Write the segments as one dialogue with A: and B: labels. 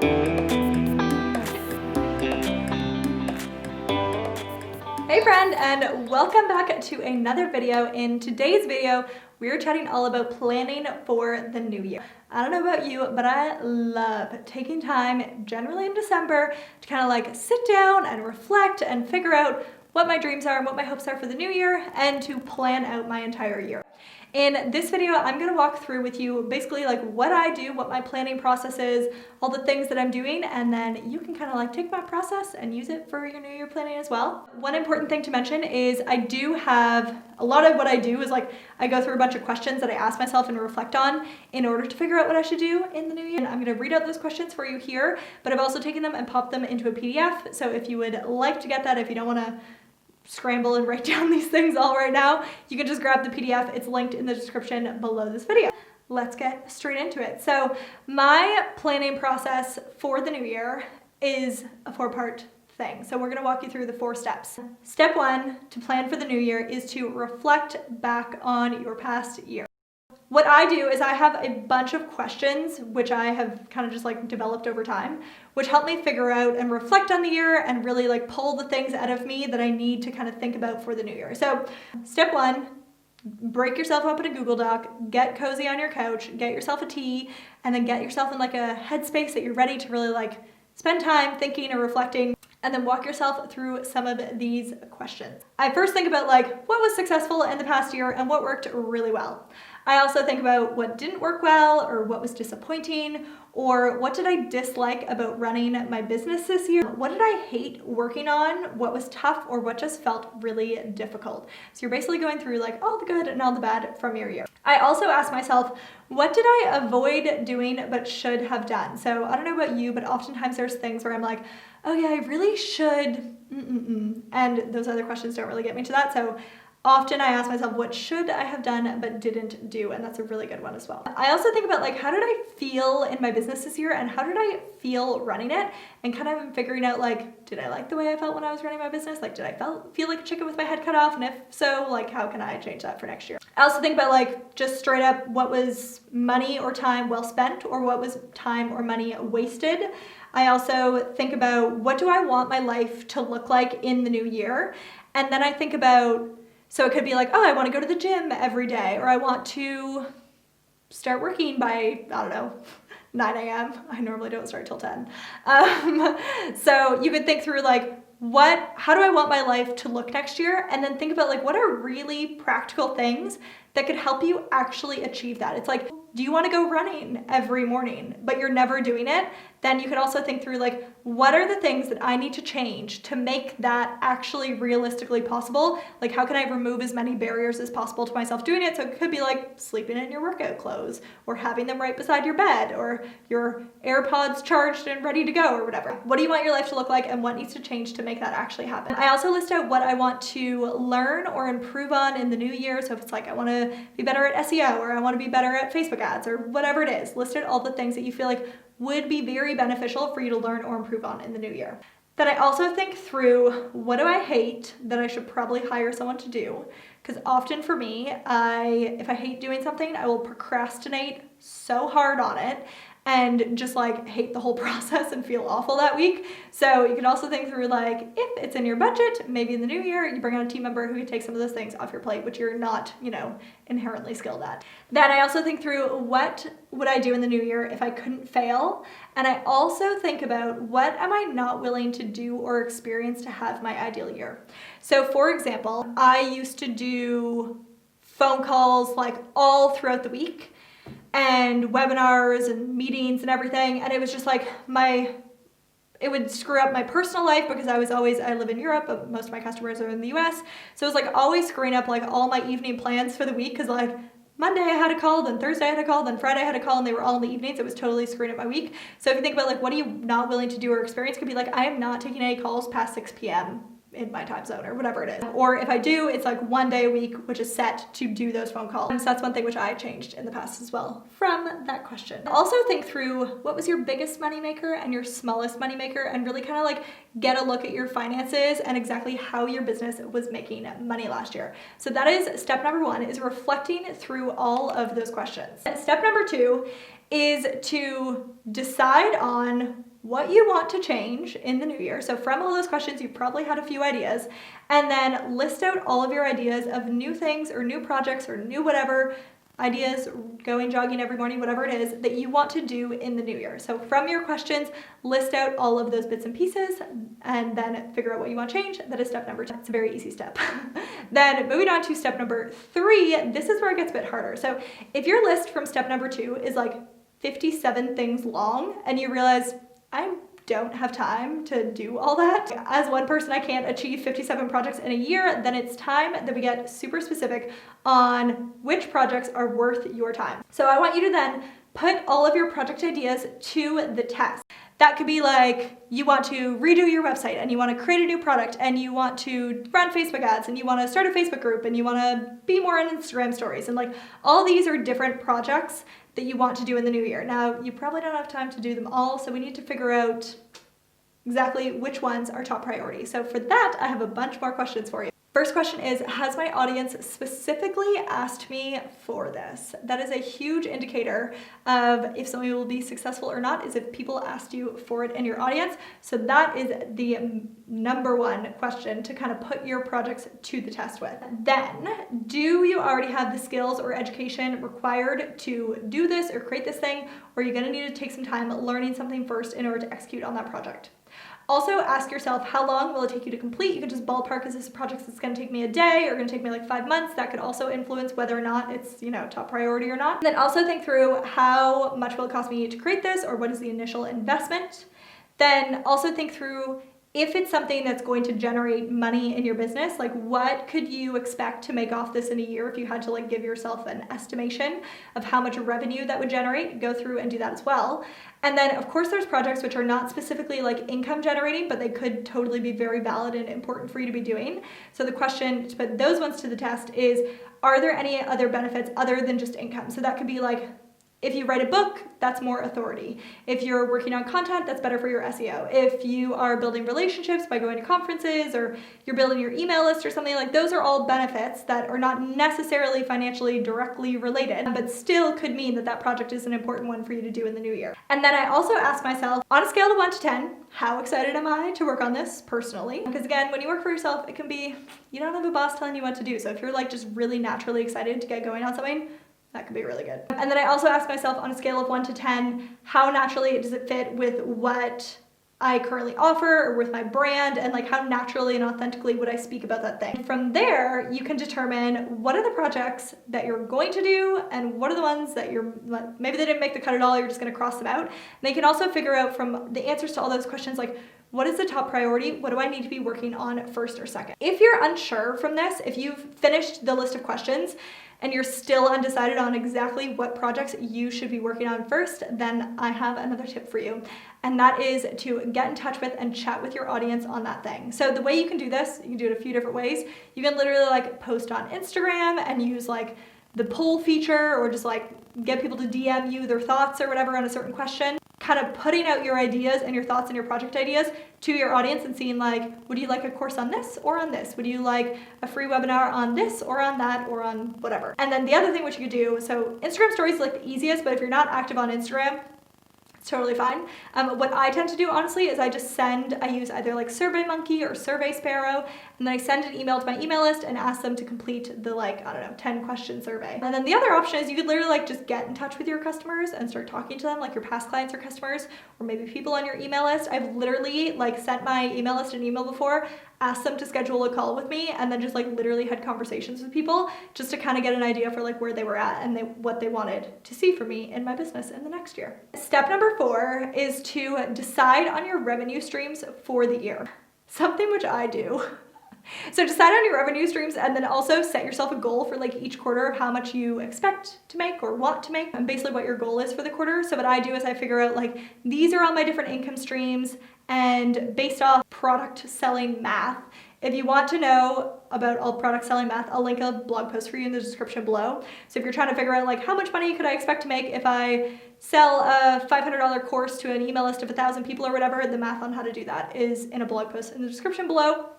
A: Hey friend, and welcome back to another video. In today's video, we're chatting all about planning for the new year. I don't know about you, but I love taking time, generally in December, to kind of like sit down and reflect and figure out what my dreams are and what my hopes are for the new year, and to plan out my entire year. In this video, I'm going to walk through with you basically like what I do, what my planning process is, all the things that I'm doing, and then you can kind of like take my process and use it for your new year planning as well. One important thing to mention is I do have a lot of what I do is like I go through a bunch of questions that I ask myself and reflect on in order to figure out what I should do in the new year. And I'm going to read out those questions for you here, but I've also taken them and popped them into a PDF. So if you would like to get that, if you don't want to scramble and write down these things all right now, you can just grab the PDF. It's linked in the description below this video. Let's get straight into it. So my planning process for the new year is a 4-part thing. So we're going to walk you through the 4 steps. Step 1 to plan for the new year is to reflect back on your past year. What I do is I have a bunch of questions, which I have kind of just like developed over time, which help me figure out and reflect on the year and really like pull the things out of me that I need to kind of think about for the new year. So step 1, break yourself up in a Google Doc, get cozy on your couch, get yourself a tea, and then get yourself in like a headspace that you're ready to really like spend time thinking and reflecting, and then walk yourself through some of these questions. I first think about like what was successful in the past year and what worked really well. I also think about what didn't work well, or what was disappointing, or what did I dislike about running my business this year? What did I hate working on? What was tough, or what just felt really difficult? So you're basically going through like all the good and all the bad from your year. I also ask myself, what did I avoid doing but should have done? So I don't know about you, but oftentimes there's things where I'm like, oh yeah, I really should, and those other questions don't really get me to that. So often I ask myself, what should I have done but didn't do? And that's a really good one as well. I also think about like, how did I feel in my business this year, and how did I feel running it? And kind of figuring out like, did I like the way I felt when I was running my business? Like, did I feel like a chicken with my head cut off? And if so, like, how can I change that for next year? I also think about like, just straight up, what was money or time well spent, or what was time or money wasted? I also think about, what do I want my life to look like in the new year? And then I think about, so it could be like, oh, I want to go to the gym every day, or I want to start working by, I don't know, 9 a.m. I normally don't start till 10. So you could think through like, how do I want my life to look next year? And then think about like, what are really practical things that could help you actually achieve that? It's like, do you want to go running every morning, but you're never doing it? Then you could also think through like, what are the things that I need to change to make that actually realistically possible? Like, how can I remove as many barriers as possible to myself doing it? So it could be like sleeping in your workout clothes, or having them right beside your bed, or your AirPods charged and ready to go, or whatever. What do you want your life to look like, and what needs to change to make that actually happen? I also list out what I want to learn or improve on in the new year. So if it's like, I want to be better at SEO, or I want to be better at Facebook ads, or whatever it is, list out all the things that you feel like would be very beneficial for you to learn or improve on in the new year. Then I also think through, what do I hate that I should probably hire someone to do? Because often for me, if I hate doing something, I will procrastinate so hard on it and just like hate the whole process and feel awful that week. So you can also think through like, if it's in your budget, maybe in the new year, you bring on a team member who can take some of those things off your plate, which you're not, inherently skilled at. Then I also think through, what would I do in the new year if I couldn't fail? And I also think about, what am I not willing to do or experience to have my ideal year? So for example, I used to do phone calls like all throughout the week, and webinars and meetings and everything, and it was just like it would screw up my personal life because I live in Europe, but most of my customers are in the US, so it was like always screwing up like all my evening plans for the week, because like Monday I had a call, then Thursday I had a call, then Friday I had a call, and they were all in the evenings. It was totally screwing up my week. So if you think about like, what are you not willing to do or experience, could be like, I am not taking any calls past 6 p.m. in my time zone, or whatever it is. Or if I do, it's like 1 day a week, which is set to do those phone calls. So that's one thing which I changed in the past as well from that question. Also think through, what was your biggest moneymaker and your smallest moneymaker, and really kind of like get a look at your finances and exactly how your business was making money last year. So that is step number 1, is reflecting through all of those questions. Step number 2 is to decide on what you want to change in the new year. So from all those questions, you probably had a few ideas, and then list out all of your ideas of new things or new projects or new whatever ideas, going jogging every morning, whatever it is that you want to do in the new year. So from your questions, list out all of those bits and pieces and then figure out what you want to change. That is step number 2. It's a very easy step. Then moving on to step number 3, this is where it gets a bit harder. So if your list from step number 2 is like 57 things long and you realize, I don't have time to do all that. As one person, I can't achieve 57 projects in a year, then it's time that we get super specific on which projects are worth your time. So I want you to then put all of your project ideas to the test. That could be like you want to redo your website and you want to create a new product and you want to run Facebook ads and you want to start a Facebook group and you want to be more on Instagram stories, and like all these are different projects that you want to do in the new year. Now, you probably don't have time to do them all, so we need to figure out exactly which ones are top priority. So for that, I have a bunch more questions for you. First question is, has my audience specifically asked me for this? That is a huge indicator of if somebody will be successful or not, is if people asked you for it in your audience. So that is the number one question to kind of put your projects to the test with. Then, do you already have the skills or education required to do this or create this thing? Or are you gonna need to take some time learning something first in order to execute on that project? Also ask yourself, how long will it take you to complete? You can just ballpark, is this a project that's gonna take me a day or gonna take me like 5 months? That could also influence whether or not it's, top priority or not. And then also think through, how much will it cost me to create this, or what is the initial investment? Then also think through, if it's something that's going to generate money in your business, like what could you expect to make off this in a year if you had to like give yourself an estimation of how much revenue that would generate? Go through and do that as well. And then of course there's projects which are not specifically like income generating, but they could totally be very valid and important for you to be doing. So the question to put those ones to the test is, are there any other benefits other than just income? So that could be like, if you write a book, that's more authority. If you're working on content, that's better for your SEO. If you are building relationships by going to conferences, or you're building your email list or something, like those are all benefits that are not necessarily financially directly related, but still could mean that that project is an important one for you to do in the new year. And then I also ask myself, on a scale of 1 to 10, how excited am I to work on this personally? Because again, when you work for yourself, it can be, you don't have a boss telling you what to do. So if you're like just really naturally excited to get going on something, that could be really good. And then I also ask myself, on a scale of 1 to 10, how naturally does it fit with what I currently offer or with my brand, and like how naturally and authentically would I speak about that thing. From there, you can determine what are the projects that you're going to do and what are the ones that you're, maybe they didn't make the cut at all, you're just gonna cross them out. And they can also figure out from the answers to all those questions, like, what is the top priority? What do I need to be working on first or second? If you're unsure from this, if you've finished the list of questions and you're still undecided on exactly what projects you should be working on first, then I have another tip for you. And that is to get in touch with and chat with your audience on that thing. So the way you can do this, you can do it a few different ways. You can literally like post on Instagram and use like the poll feature, or just like get people to DM you their thoughts or whatever on a certain question. Kind of putting out your ideas and your thoughts and your project ideas to your audience and seeing like, would you like a course on this or on this? Would you like a free webinar on this or on that or on whatever? And then the other thing which you could do, so Instagram stories is like the easiest, but if you're not active on Instagram, it's totally fine. What I tend to do, honestly, is I use either like SurveyMonkey or Survey Sparrow, and then I send an email to my email list and ask them to complete the 10 question survey. And then the other option is you could literally like just get in touch with your customers and start talking to them, like your past clients or customers, or maybe people on your email list. I've literally like sent my email list an email before, asked them to schedule a call with me, and then just like literally had conversations with people just to kind of get an idea for like where they were at and what they wanted to see from me in my business in the next year. Step number 4 is to decide on your revenue streams for the year. Something which I do. So decide on your revenue streams, and then also set yourself a goal for like each quarter of how much you expect to make or want to make, and basically what your goal is for the quarter. So what I do is I figure out like, these are all my different income streams, and based off product selling math. If you want to know about all product selling math, I'll link a blog post for you in the description below. So if you're trying to figure out like, how much money could I expect to make if I sell a $500 course to an email list of 1,000 people or whatever, the math on how to do that is in a blog post in the description below.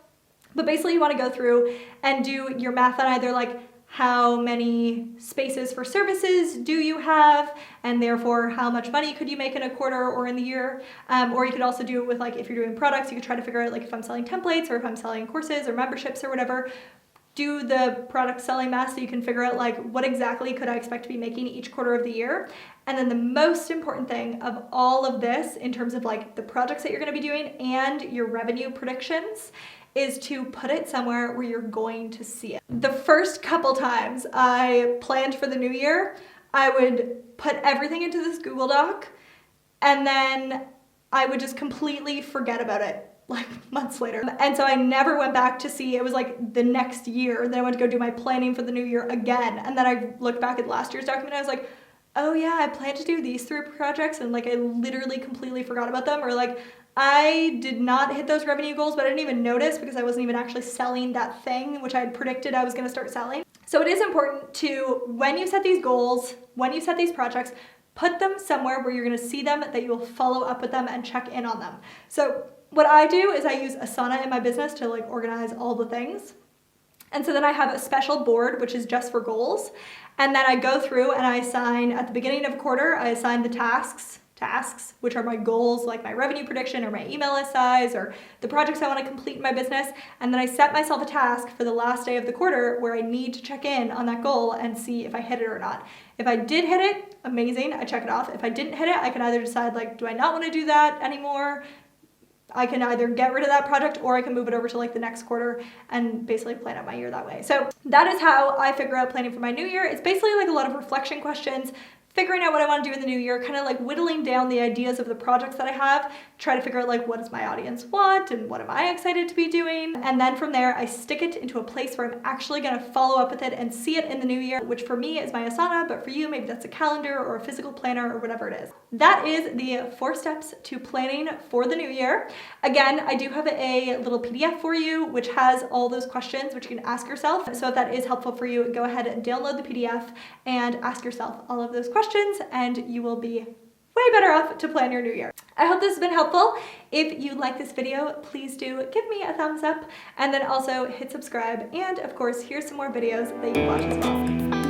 A: But basically you want to go through and do your math on either like, how many spaces for services do you have, and therefore how much money could you make in a quarter or in the year. Or you could also do it with, like, if you're doing products, you could try to figure out, like, if I'm selling templates or if I'm selling courses or memberships or whatever, do the product selling math so you can figure out, like, what exactly could I expect to be making each quarter of the year. And then the most important thing of all of this in terms of, like, the projects that you're going to be doing and your revenue predictions is to put it somewhere where you're going to see it. The first couple times I planned for the new year, I would put everything into this Google Doc and then I would just completely forget about it like months later. And so I never went back to see, it was like the next year, then I went to go do my planning for the new year again. And then I looked back at last year's document and I was like, oh yeah, I planned to do these 3 projects and, like, I literally completely forgot about them, or, like, I did not hit those revenue goals, but I didn't even notice because I wasn't even actually selling that thing which I had predicted I was going to start selling. So it is important to, when you set these goals, when you set these projects, put them somewhere where you're going to see them, that you will follow up with them and check in on them. So what I do is I use Asana in my business to, like, organize all the things. And so then I have a special board, which is just for goals. And then I go through and I assign, at the beginning of a quarter, I assign the tasks, which are my goals, like my revenue prediction or my email list size or the projects I want to complete in my business. And then I set myself a task for the last day of the quarter where I need to check in on that goal and see if I hit it or not. If I did hit it, amazing, I check it off. If I didn't hit it, I can either decide, like, do I not want to do that anymore? I can either get rid of that project or I can move it over to, like, the next quarter and basically plan out my year that way. So that is how I figure out planning for my new year. It's basically like a lot of reflection questions, figuring out what I want to do in the new year, kind of like whittling down the ideas of the projects that I have, try to figure out, like, what does my audience want and what am I excited to be doing. And then from there, I stick it into a place where I'm actually going to follow up with it and see it in the new year, which for me is my Asana, but for you, maybe that's a calendar or a physical planner or whatever it is. That is the 4 steps to planning for the new year. Again, I do have a little PDF for you, which has all those questions which you can ask yourself. So if that is helpful for you, go ahead and download the PDF and ask yourself all of those questions, and you will be way better off to plan your new year. I hope this has been helpful. If you like this video, please do give me a thumbs up and then also hit subscribe. And of course, here's some more videos that you can watch as well.